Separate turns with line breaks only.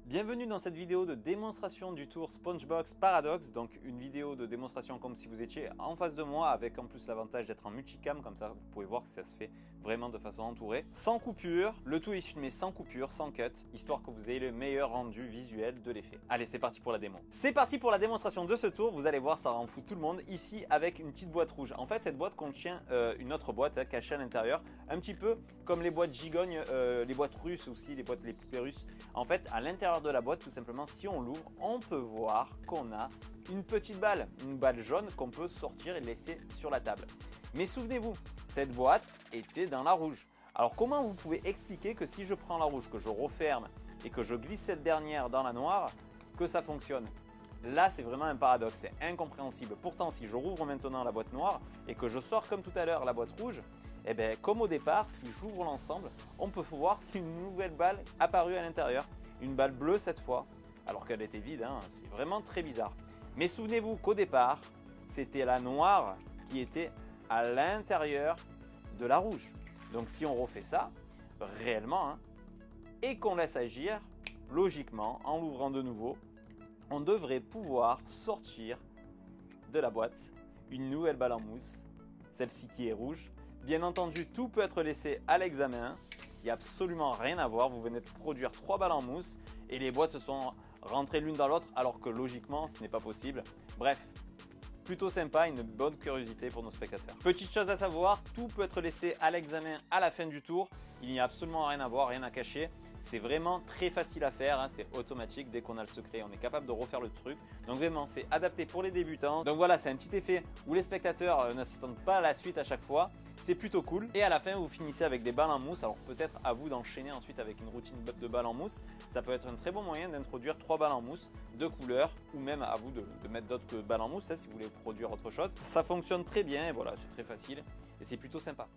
Bienvenue dans cette vidéo de démonstration du tour Spongebox Paradox, donc une vidéo de démonstration comme si vous étiez en face de moi avec en plus l'avantage d'être en multicam, comme ça vous pouvez voir que ça se fait vraiment de façon entourée. Sans coupure, le tout est filmé sans coupure, sans cut, histoire que vous ayez le meilleur rendu visuel de l'effet. Allez, c'est parti pour la démo. C'est parti pour la démonstration de ce tour, vous allez voir ça rend fou tout le monde, ici avec une petite boîte rouge. En fait cette boîte contient une autre boîte cachée à l'intérieur, un petit peu comme les boîtes gigognes, les boîtes russes aussi, les poupées russes. En fait à l'intérieur de la boîte, tout simplement, si on l'ouvre, on peut voir qu'on a une petite balle, une balle jaune qu'on peut sortir et laisser sur la table. Mais souvenez-vous, cette boîte était dans la rouge. Alors comment vous pouvez expliquer que si je prends la rouge, que je referme et que je glisse cette dernière dans la noire, que ça fonctionne? Là, c'est vraiment un paradoxe, c'est incompréhensible. Pourtant, si je rouvre maintenant la boîte noire et que je sors comme tout à l'heure la boîte rouge, eh bien, comme au départ, si j'ouvre l'ensemble, on peut voir une nouvelle balle apparue à l'intérieur. Une balle bleue cette fois, alors qu'elle était vide, hein, c'est vraiment très bizarre. Mais souvenez-vous qu'au départ, c'était la noire qui était à l'intérieur de la rouge. Donc si on refait ça, réellement, hein, et qu'on laisse agir, logiquement, en l'ouvrant de nouveau, on devrait pouvoir sortir de la boîte une nouvelle balle en mousse, celle-ci qui est rouge. Bien entendu, tout peut être laissé à l'examen. Il n'y a absolument rien à voir, vous venez de produire 3 balles en mousse et les boîtes se sont rentrées l'une dans l'autre alors que logiquement ce n'est pas possible. Bref, plutôt sympa, une bonne curiosité pour nos spectateurs. Petite chose à savoir, tout peut être laissé à l'examen à la fin du tour. Il n'y a absolument rien à voir, rien à cacher. C'est vraiment très facile à faire, hein, c'est automatique, dès qu'on a le secret, on est capable de refaire le truc. Donc vraiment, c'est adapté pour les débutants. Donc voilà, c'est un petit effet où les spectateurs ne s'attendent pas à la suite à chaque fois. C'est plutôt cool. Et à la fin, vous finissez avec des balles en mousse. Alors peut-être à vous d'enchaîner ensuite avec une routine de balles en mousse. Ça peut être un très bon moyen d'introduire 3 balles en mousse de couleur ou même à vous de mettre d'autres balles en mousse hein, si vous voulez produire autre chose. Ça fonctionne très bien et voilà, c'est très facile et c'est plutôt sympa.